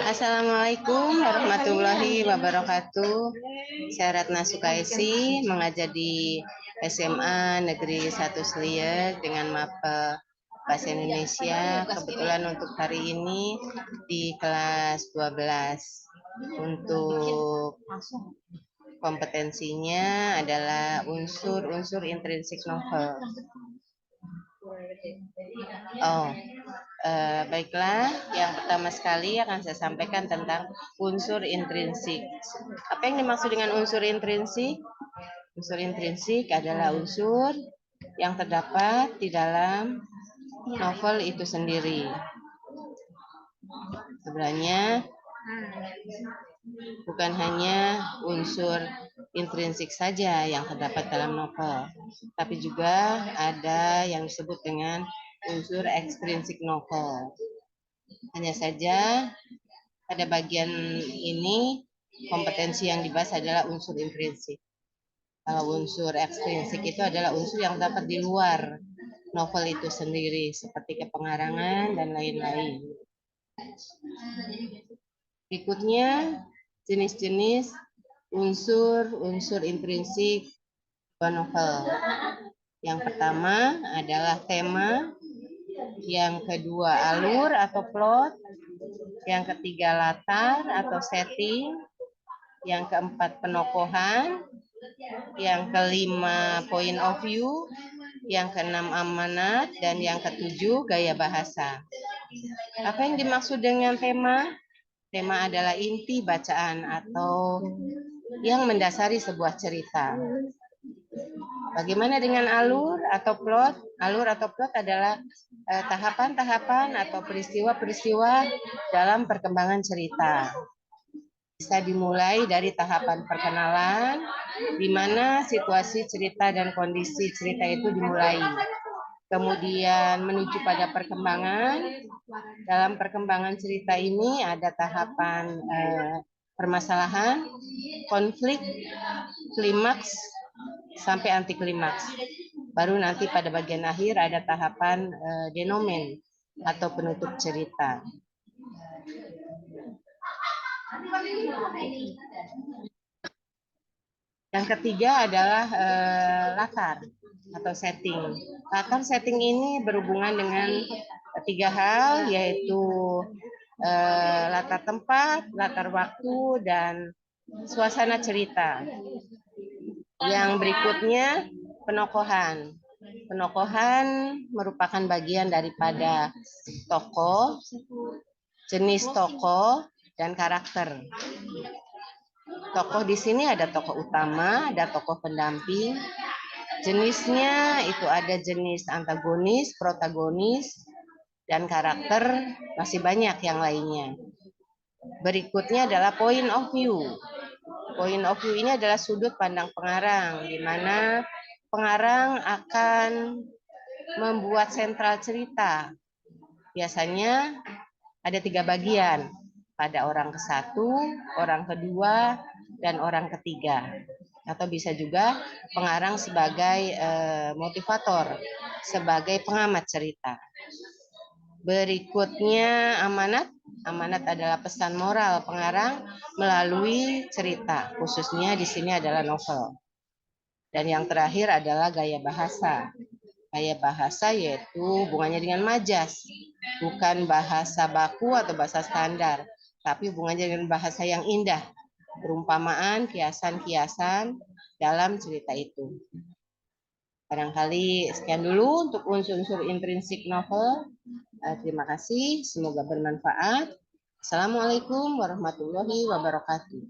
Assalamualaikum warahmatullahi wabarakatuh. Saya Ratna Sukaisi, mengajar di SMA Negeri 1 Sliek dengan mapel Bahasa Indonesia. Kebetulan untuk hari ini di kelas 12. Untuk kompetensinya adalah unsur-unsur intrinsik novel. Baiklah, yang pertama sekali akan saya sampaikan tentang unsur intrinsik. Apa yang dimaksud dengan unsur intrinsik? Unsur intrinsik adalah unsur yang terdapat di dalam novel itu sendiri. Sebenarnya bukan hanya unsur intrinsik saja yang terdapat dalam novel, tapi juga ada yang disebut dengan unsur ekstrinsik novel. Hanya saja pada bagian ini kompetensi yang dibahas adalah unsur intrinsik. Kalau unsur ekstrinsik itu adalah unsur yang dapat di luar novel itu sendiri, seperti kepengarangan dan lain-lain. Berikutnya jenis-jenis unsur intrinsik novel. Yang pertama adalah tema, yang kedua alur atau plot, yang ketiga latar atau setting, yang keempat penokohan, yang kelima point of view, yang keenam amanat, dan yang ketujuh gaya bahasa. Apa yang dimaksud dengan tema? Tema adalah inti bacaan atau yang mendasari sebuah cerita. Bagaimana dengan alur atau plot? Alur atau plot adalah tahapan-tahapan atau peristiwa-peristiwa dalam perkembangan cerita. Bisa dimulai dari tahapan perkenalan, di mana situasi cerita dan kondisi cerita itu dimulai. Kemudian menuju pada perkembangan. Dalam perkembangan cerita ini ada tahapan permasalahan, konflik, klimaks, sampai anti klimaks. Baru nanti pada bagian akhir ada tahapan denomen atau penutup cerita. Yang ketiga adalah latar atau setting. Latar setting ini berhubungan dengan tiga hal, yaitu latar tempat, latar waktu, dan suasana cerita. Yang berikutnya penokohan. Penokohan merupakan bagian daripada tokoh, jenis tokoh, dan karakter. Tokoh di sini ada tokoh utama, ada tokoh pendamping. Jenisnya itu ada jenis antagonis, protagonis, dan karakter, masih banyak yang lainnya. Berikutnya adalah point of view. Point of view ini adalah sudut pandang pengarang, di mana pengarang akan membuat sentral cerita. Biasanya ada 3 bagian, pada orang ke-1, orang kedua, dan orang ketiga. Atau bisa juga pengarang sebagai motivator, sebagai pengamat cerita. Berikutnya amanat. Amanat adalah pesan moral pengarang melalui cerita, khususnya di sini adalah novel. Dan yang terakhir adalah gaya bahasa. Gaya bahasa yaitu hubungannya dengan majas, bukan bahasa baku atau bahasa standar, tapi hubungannya dengan bahasa yang indah, perumpamaan, kiasan-kiasan dalam cerita itu. Barangkali sekian dulu untuk unsur-unsur intrinsik novel. Terima kasih, semoga bermanfaat. Assalamualaikum warahmatullahi wabarakatuh.